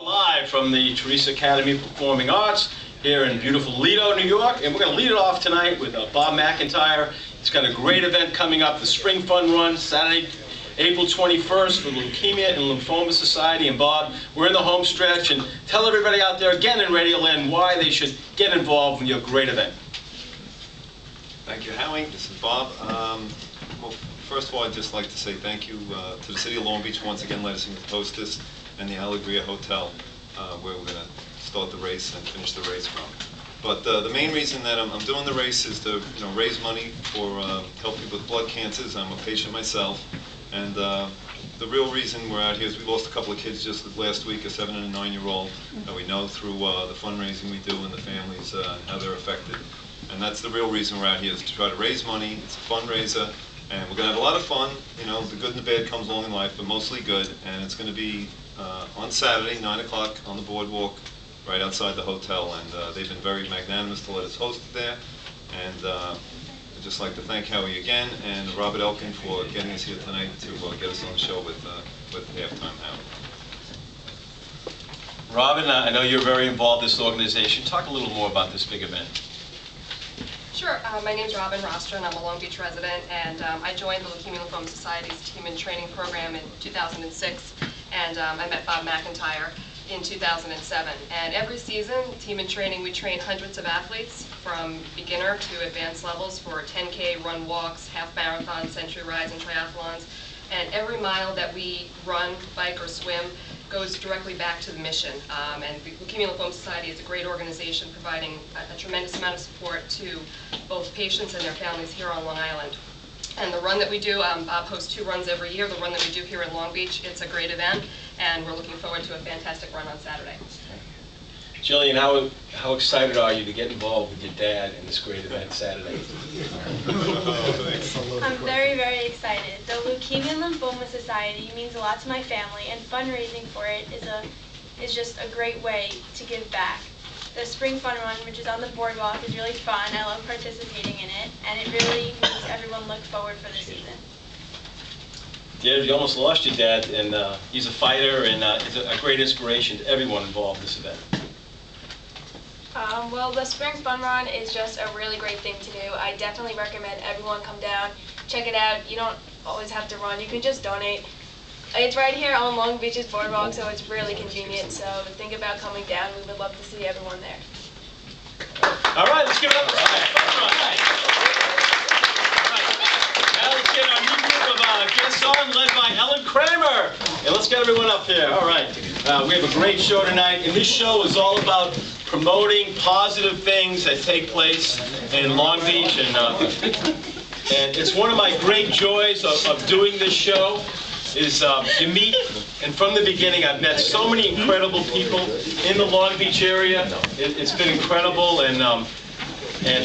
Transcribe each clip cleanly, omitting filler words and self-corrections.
Live from the Teresa Academy of Performing Arts here in beautiful Lido, New York, and we're going to lead it off tonight with Bob McIntyre. He's got a great event coming up, the Spring Fun Run, Saturday, April 21st for the Leukemia and Lymphoma Society. And Bob, we're in the home stretch, and tell everybody out there again in Radio Land why they should get involved in your great event. Thank you, Howie. This is Bob. Well, first of all, I'd just like to say thank you to the City of Long Beach once again letting us host this, and the Alegria Hotel, where we're going to start the race and finish the race from. But the main reason that I'm doing the race is to raise money for help people with blood cancers. I'm a patient myself, and the real reason we're out here is we lost a couple of kids just last week, a 7- and a 9-year-old, that we know through the fundraising we do and the families and how they're affected. And that's the real reason we're out here, is to try to raise money. It's a fundraiser, and we're going to have a lot of fun. The good and the bad comes along in life, but mostly good. And it's going to be on Saturday, 9 o'clock on the boardwalk, right outside the hotel. And they've been very magnanimous to let us host it there. And I'd just like to thank Howie again and Robert Elkin for getting us here tonight to get us on the show with Halftime Howie. Robin, I know you're very involved in this organization. Talk a little more about this big event. Sure. My name is Robin Rostra, and I'm a Long Beach resident, and I joined the Leukemia and Lymphoma Society's Team and Training Program in 2006, and I met Bob McIntyre in 2007. And every season, Team and Training, we train hundreds of athletes from beginner to advanced levels for 10K run walks, half marathons, century rides, and triathlons. And every mile that we run, bike, or swim goes directly back to the mission. And the Leukemia and Lymphoma Society is a great organization providing a tremendous amount of support to both patients and their families here on Long Island. And the run that we do, Bob hosts 2 runs every year. The run that we do here in Long Beach, it's a great event, and we're looking forward to a fantastic run on Saturday. Jillian, how excited are you to get involved with your dad in this great event Saturday? I'm very, very excited. The Leukemia and Lymphoma Society means a lot to my family, and fundraising for it is just a great way to give back. The Spring Fun Run, which is on the boardwalk, is really fun. I love participating in it, and it really makes everyone look forward for the season. Yeah, you almost lost your dad, and he's a fighter, and it's a great inspiration to everyone involved in this event. Well, the Spring Fun Run is just a really great thing to do. I definitely recommend everyone come down, check it out. You don't always have to run. You can just donate. It's right here on Long Beach's boardwalk, so it's really convenient. So think about coming down. We would love to see everyone there. All right, let's give it up for Spring Fun Run. Now let's get our new group of guests on, led by Ellen Kramer. And let's get everyone up here. All right. We have a great show tonight, and this show is all about promoting positive things that take place in Long Beach. And it's one of my great joys of doing this show is to meet, and from the beginning I've met so many incredible people in the Long Beach area. It's been incredible. And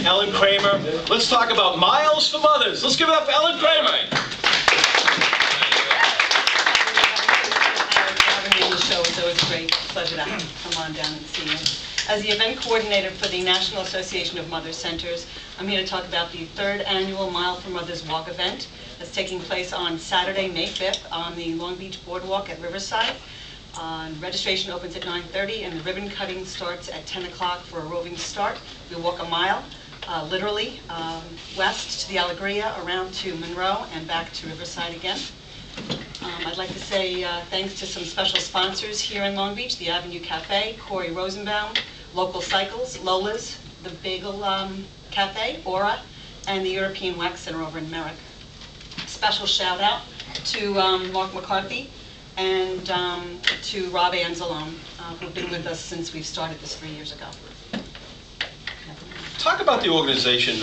Ellen Kramer, let's talk about Miles for Mothers. Let's give it up for Ellen Kramer. The show. It's always a great pleasure to come on down and see you. As the event coordinator for the National Association of Mother Centers, I'm here to talk about the 3rd annual Mile for Mothers Walk event that's taking place on Saturday, May 5th on the Long Beach Boardwalk at Riverside. Registration opens at 9:30 and the ribbon cutting starts at 10 o'clock for a roving start. We walk a mile, literally, west to the Alegria, around to Monroe, and back to Riverside again. I'd like to say thanks to some special sponsors here in Long Beach, the Avenue Cafe, Corey Rosenbaum, Local Cycles, Lola's, the Bagel Cafe, Aura, and the European Wax Center over in Merrick. Special shout out to Mark McCarthy and to Rob Anzalone, who've been with us since we've started this 3 years ago. Talk about the organization.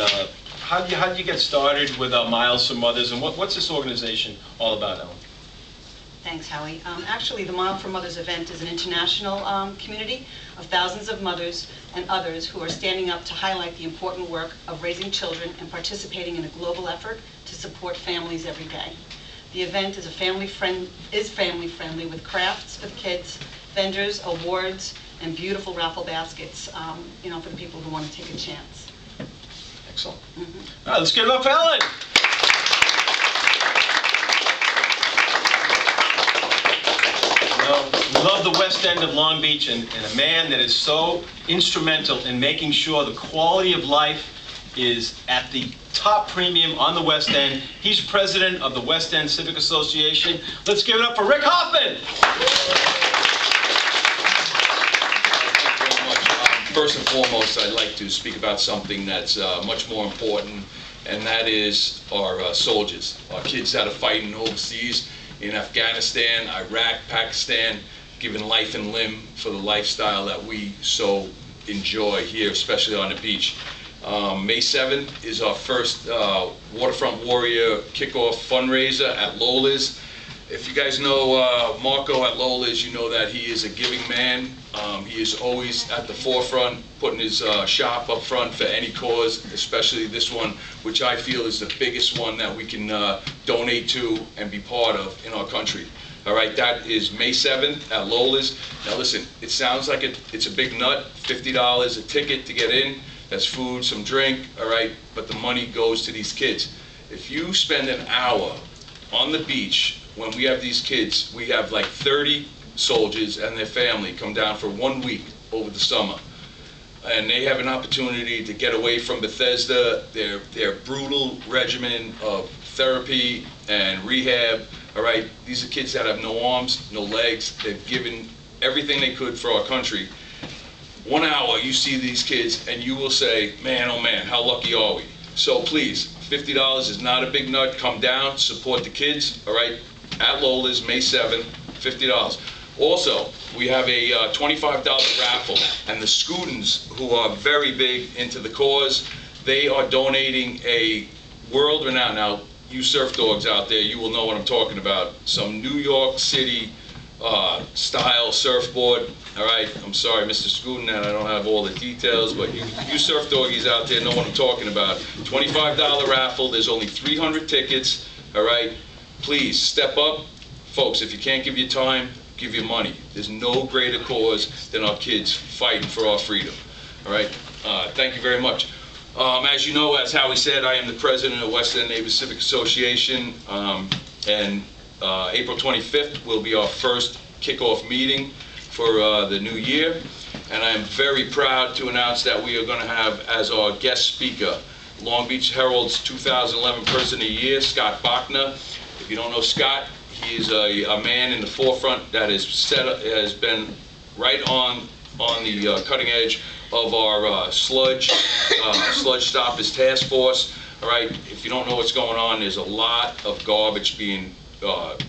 How did you get started with Miles for Mothers, and what's this organization all about, Ellen? Thanks, Howie. Actually, the Mile for Mothers event is an international community of thousands of mothers and others who are standing up to highlight the important work of raising children and participating in a global effort to support families every day. The event is family friendly with crafts for the kids, vendors, awards, and beautiful raffle baskets, for the people who want to take a chance. Excellent. All right, let's give it up for Ellen. know, we love the West End of Long Beach, and a man that is so instrumental in making sure the quality of life is at the top premium on the West End. He's president of the West End Civic Association. Let's give it up for Rick Hoffman. Thank you very much. First and foremost, I'd like to speak about something that's much more important, and that is our soldiers, our kids that are fighting overseas in Afghanistan, Iraq, Pakistan, giving life and limb for the lifestyle that we so enjoy here, especially on the beach. May 7th is our first Waterfront Warrior kickoff fundraiser at Lola's. If you guys know Marco at Lola's, you know that he is a giving man. He is always at the forefront, putting his shop up front for any cause, especially this one, which I feel is the biggest one that we can donate to and be part of in our country. All right, that is May 7th at Lola's. Now listen, it sounds like it's a big nut, $50 a ticket to get in. That's food, some drink, all right, but the money goes to these kids. If you spend an hour on the beach, when we have these kids, we have like 30 soldiers and their family come down for 1 week over the summer. And they have an opportunity to get away from Bethesda, their brutal regimen of therapy and rehab. All right, these are kids that have no arms, no legs. They've given everything they could for our country. 1 hour, you see these kids, and you will say, man, oh man, how lucky are we? So please, $50 is not a big nut. Come down, support the kids, all right? At Lola's, May 7th, $50. Also, we have a $25 raffle, and the students who are very big into the cause, they are donating a world-renowned, now, you surf dogs out there, you will know what I'm talking about, some New York City style surfboard. All right, I'm sorry, Mr. Scooten, that I don't have all the details, but you surf doggies out there know what I'm talking about. $25 raffle, there's only 300 tickets, all right? Please, step up. Folks, if you can't give your time, give your money. There's no greater cause than our kids fighting for our freedom, all right? Thank you very much. As you know, as Howie said, I am the president of West End Neighbors Civic Association, and April 25th will be our first kickoff meeting for the new year, and I am very proud to announce that we are going to have as our guest speaker Long Beach Herald's 2011 Person of the Year, Scott Bachner. If you don't know Scott, he is a man in the forefront that has been right on the cutting edge of our sludge stoppers task force. All right, if you don't know what's going on, there's a lot of garbage being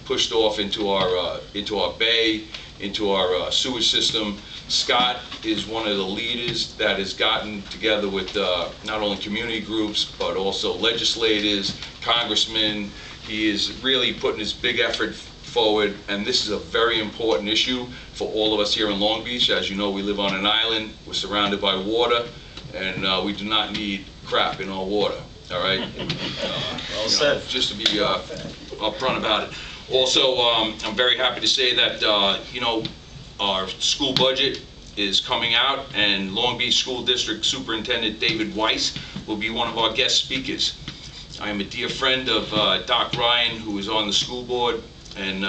pushed off into our bay, into our sewage system. Scott is one of the leaders that has gotten together with not only community groups, but also legislators, congressmen. He is really putting his big effort forward, and this is a very important issue for all of us here in Long Beach. As you know, we live on an island, we're surrounded by water, and we do not need crap in our water, all right? Well said. Just to be upfront about it. Also, I'm very happy to say that, our school budget is coming out, and Long Beach School District Superintendent David Weiss will be one of our guest speakers. I am a dear friend of Doc Ryan, who is on the school board, and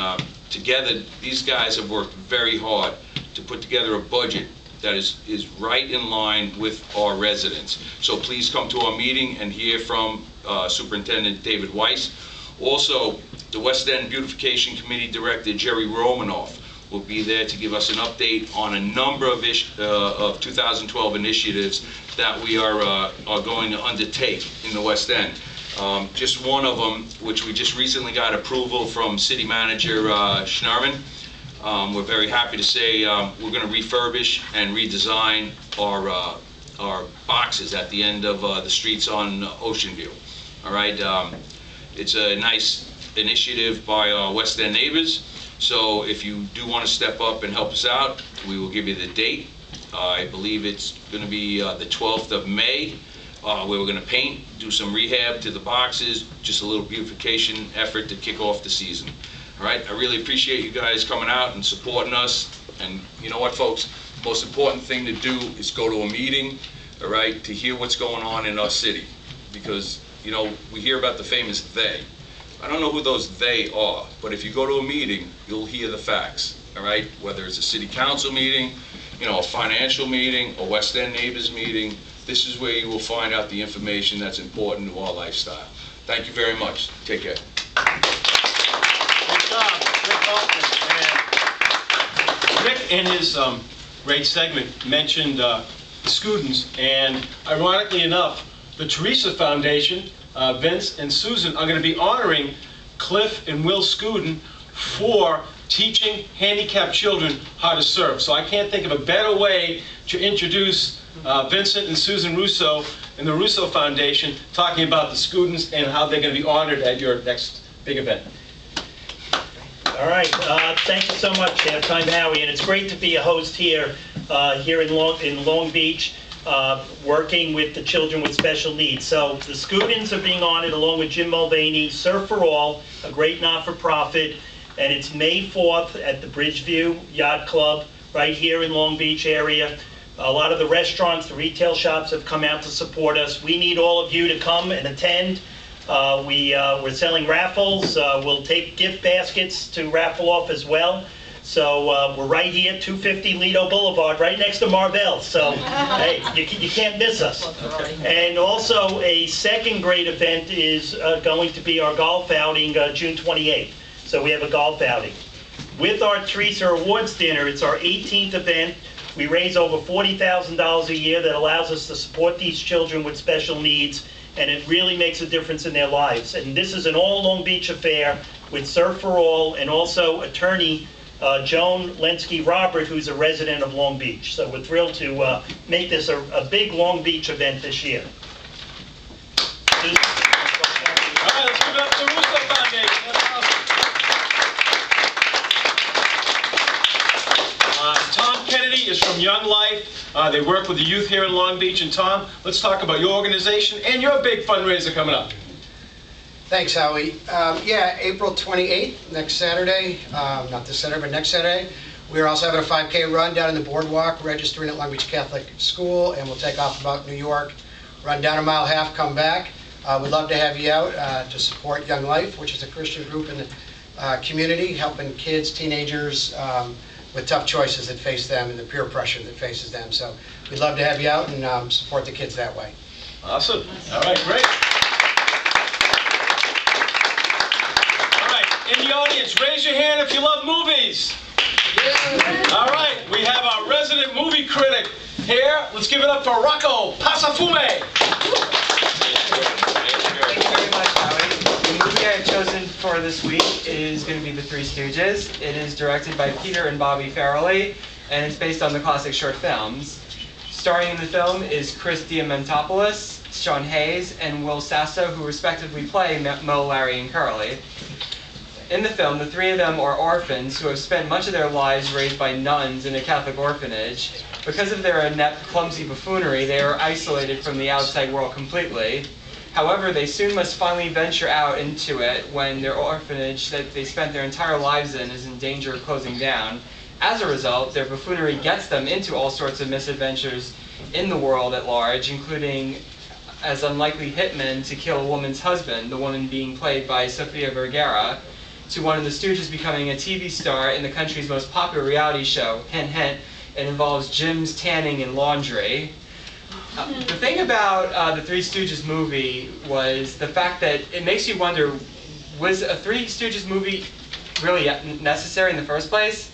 together these guys have worked very hard to put together a budget that is right in line with our residents. So please come to our meeting and hear from Superintendent David Weiss. Also, the West End Beautification Committee Director Jerry Romanoff will be there to give us an update on a number of 2012 initiatives that we are going to undertake in the West End. Just one of them, which we just recently got approval from City Manager Schnurman. We're very happy to say we're going to refurbish and redesign our boxes at the end of the streets on Ocean View. All right, it's a nice initiative by our West End neighbors. So if you do want to step up and help us out, we will give you the date. I believe it's going to be the 12th of May. Where we're going to paint, do some rehab to the boxes, just a little beautification effort to kick off the season. All right, I really appreciate you guys coming out and supporting us. And you know what, folks? The most important thing to do is go to a meeting, all right, to hear what's going on in our city. Because, you know, we hear about the famous they. I don't know who those they are, but if you go to a meeting, you'll hear the facts. all right? Whether it's a city council meeting, you know, a financial meeting, a West End Neighbors meeting, this is where you will find out the information that's important to our lifestyle. Thank you very much. Take care. Great job, Rick Hoffman. And Rick, in his great segment, mentioned students, and ironically enough, the Teresa Foundation, Vince and Susan, are going to be honoring Cliff and Will Scuden for teaching handicapped children how to surf. So I can't think of a better way to introduce Vincent and Susan Russo and the Russo Foundation, talking about the students and how they're going to be honored at your next big event. All right, thank you so much, Halftime Howie, and it's great to be a host here in Long Beach, working with the children with special needs. So the students are being honored along with Jim Mulvaney, Surf for All, a great not-for-profit, and it's May 4th at the Bridgeview Yacht Club right here in Long Beach area. A lot of the restaurants, the retail shops have come out to support us. We need all of you to come and attend. We're selling raffles. We'll take gift baskets to raffle off as well. So we're right here, 250 Lido Boulevard, right next to Marvell. So hey, you can't miss us. And also a second great event is going to be our golf outing June 28th. So we have a golf outing. With our Teresa Awards Dinner, it's our 18th event. We raise over $40,000 a year that allows us to support these children with special needs, and it really makes a difference in their lives. And this is an all Long Beach affair with Surf for All and also attorney Joan Lenski-Robert, who's a resident of Long Beach. So we're thrilled to make this a big Long Beach event this year. All right, let's give it up to the Russo Foundation. That's awesome. Tom Kennedy is from Young Life. They work with the youth here in Long Beach. And Tom, let's talk about your organization and your big fundraiser coming up. Thanks, Howie. Yeah, April 28th, next Saturday, not this Saturday, but next Saturday. We're also having a 5K run down in the boardwalk, registering at Long Beach Catholic School, and we'll take off about New York, run down a mile and a half, come back. We'd love to have you out to support Young Life, which is a Christian group in the community, helping kids, teenagers, with tough choices that face them and the peer pressure that faces them. So we'd love to have you out and support the kids that way. Awesome. All right, great. All right, in the audience, raise your hand if you love movies. All right, we have our resident movie critic here. Let's give it up for Rocco Pasafume. Thank you very much, Howie. The movie I've chosen for this week is going to be The Three Stooges. It is directed by Peter and Bobby Farrelly, and it's based on the classic short films. Starring in the film is Chris Diamantopoulos, Sean Hayes, and Will Sasso, who respectively play Mo, Larry, and Curly. In the film, the three of them are orphans who have spent much of their lives raised by nuns in a Catholic orphanage. Because of their inept, clumsy buffoonery, they are isolated from the outside world completely. However, they soon must finally venture out into it when their orphanage that they spent their entire lives in is in danger of closing down. As a result, their buffoonery gets them into all sorts of misadventures in the world at large, including as unlikely hitmen to kill a woman's husband, the woman being played by Sofia Vergara, to one of the Stooges becoming a TV star in the country's most popular reality show. Hint, hint, it involves gyms, tanning, and laundry. The thing about the Three Stooges movie was the fact that it makes you wonder, was a Three Stooges movie really necessary in the first place?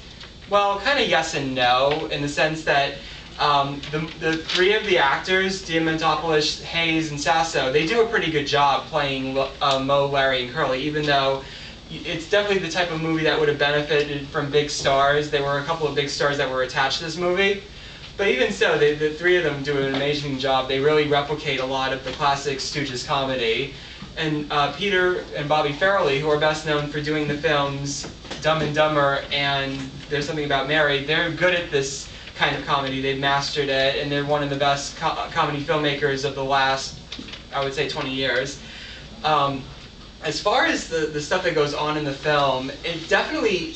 Well, kind of yes and no, in the sense that the three of the actors, Diamantopoulos, Hayes, and Sasso, they do a pretty good job playing Mo, Larry, and Curly, even though it's definitely the type of movie that would have benefited from big stars. There were a couple of big stars that were attached to this movie. But even so, the three of them do an amazing job. They really replicate a lot of the classic Stooges comedy. And Peter and Bobby Farrelly, who are best known for doing the films Dumb and Dumber and There's Something About Mary, they're good at this kind of comedy. They've mastered it, and they're one of the best comedy filmmakers of the last, I would say, 20 years. As far as the stuff that goes on in the film, it definitely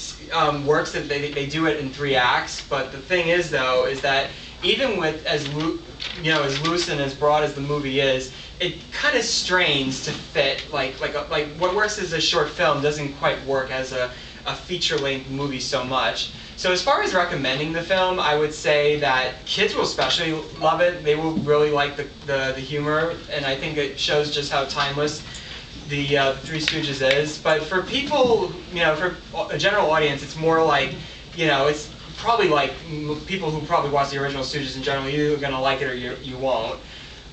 works that they do it in 3 acts. But the thing is, though, is that even with as loose and as broad as the movie is, it kind of strains to fit. Like what works as a short film doesn't quite work as a feature-length movie so much. So as far as recommending the film, I would say that kids will especially love it. They will really like the humor, and I think it shows just how timeless the Three Stooges is. But for people, for a general audience, it's more like, it's probably like people who probably watch the original Stooges in general, you're going to like it or you won't.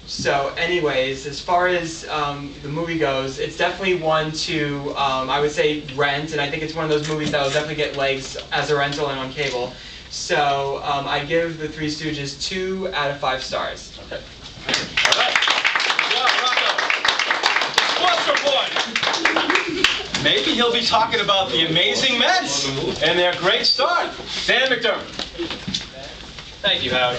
So anyways, as far as the movie goes, it's definitely one to, I would say, rent, and I think it's one of those movies that will definitely get legs as a rental and on cable. So I give the Three Stooges 2 out of 5 stars. Okay. All right. Good job, Rocco. Sports report. Maybe he'll be talking about the amazing Mets and their great start. Dan McDermott. Thank you, Howard.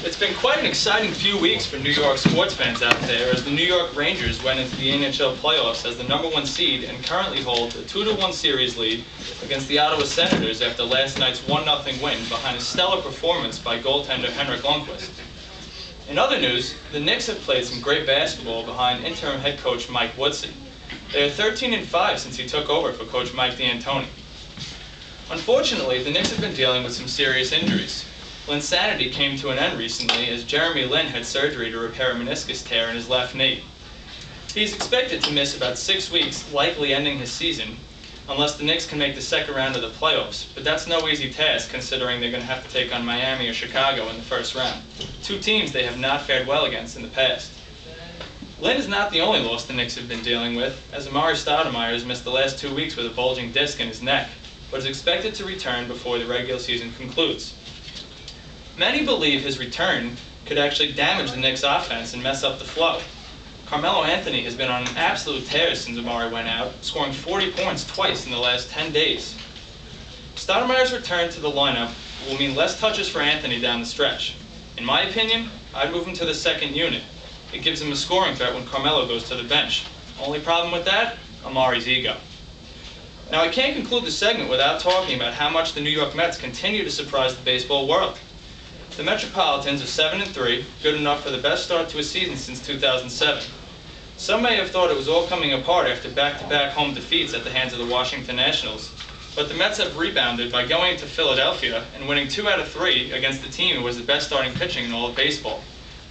It's been quite an exciting few weeks for New York sports fans out there as the New York Rangers went into the NHL playoffs as the #1 seed and currently hold a 2-1 series lead against the Ottawa Senators after last night's 1-0 win behind a stellar performance by goaltender Henrik Lundqvist. In other news, the Knicks have played some great basketball behind interim head coach Mike Woodson. They are 13-5 since he took over for coach Mike D'Antoni. Unfortunately, the Knicks have been dealing with some serious injuries. Linsanity came to an end recently as Jeremy Lin had surgery to repair a meniscus tear in his left knee. He is expected to miss about 6 weeks, likely ending his season, unless the Knicks can make the second round of the playoffs, but that's no easy task considering they're going to have to take on Miami or Chicago in the first round, 2 teams they have not fared well against in the past. Lin is not the only loss the Knicks have been dealing with, as Amari Stoudemire has missed the last 2 weeks with a bulging disc in his neck, but is expected to return before the regular season concludes. Many believe his return could actually damage the Knicks' offense and mess up the flow. Carmelo Anthony has been on an absolute tear since Amari went out, scoring 40 points twice in the last 10 days. Stoudemire's return to the lineup will mean less touches for Anthony down the stretch. In my opinion, I'd move him to the second unit. It gives him a scoring threat when Carmelo goes to the bench. Only problem with that? Amari's ego. Now, I can't conclude the segment without talking about how much the New York Mets continue to surprise the baseball world. The Metropolitans are 7-3, good enough for the best start to a season since 2007. Some may have thought it was all coming apart after back-to-back home defeats at the hands of the Washington Nationals, but the Mets have rebounded by going to Philadelphia and winning 2 out of 3 against the team who was the best starting pitching in all of baseball,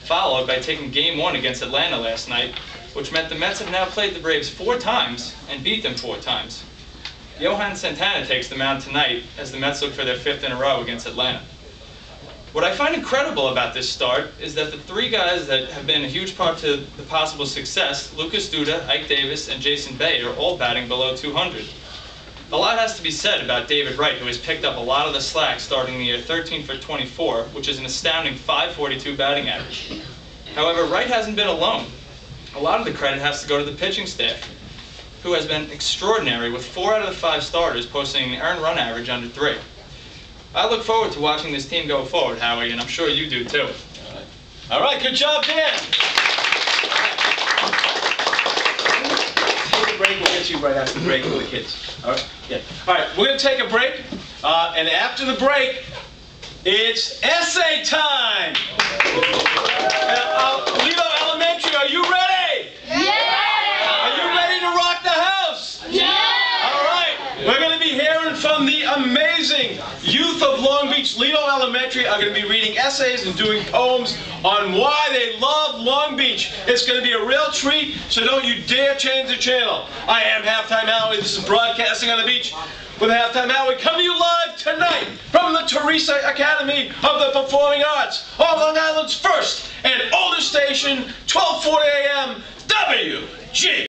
followed by taking Game 1 against Atlanta last night, which meant the Mets have now played the Braves 4 times and beat them 4 times. Johan Santana takes the mound tonight as the Mets look for their 5th in a row against Atlanta. What I find incredible about this start is that the 3 guys that have been a huge part to the possible success, Lucas Duda, Ike Davis, and Jason Bay, are all batting below 200. A lot has to be said about David Wright, who has picked up a lot of the slack starting the year 13 for 24, which is an astounding .542 batting average. However, Wright hasn't been alone. A lot of the credit has to go to the pitching staff, who has been extraordinary with 4 out of the 5 starters posting an earned run average under 3. I look forward to watching this team go forward, Howie, and I'm sure you do too. All right, good job, Dan. Take a break. We'll get you right after the break with the kids. All right. Yeah. All right. We're going to take a break, and after the break, it's essay time. Lido Elementary, are you ready? Yeah. Are you ready to rock the house? Yeah. All right. We're going to be hearing from the amazing youth of Long Beach. Lido Elementary are going to be reading essays and doing poems on why they love Long Beach. It's going to be a real treat, so don't you dare change the channel. I am Halftime Howie. This is Broadcasting on the Beach with Halftime Howie, coming to you live tonight from the Teresa Academy of the Performing Arts on Long Island's first and oldest station, 1240 AM, WG.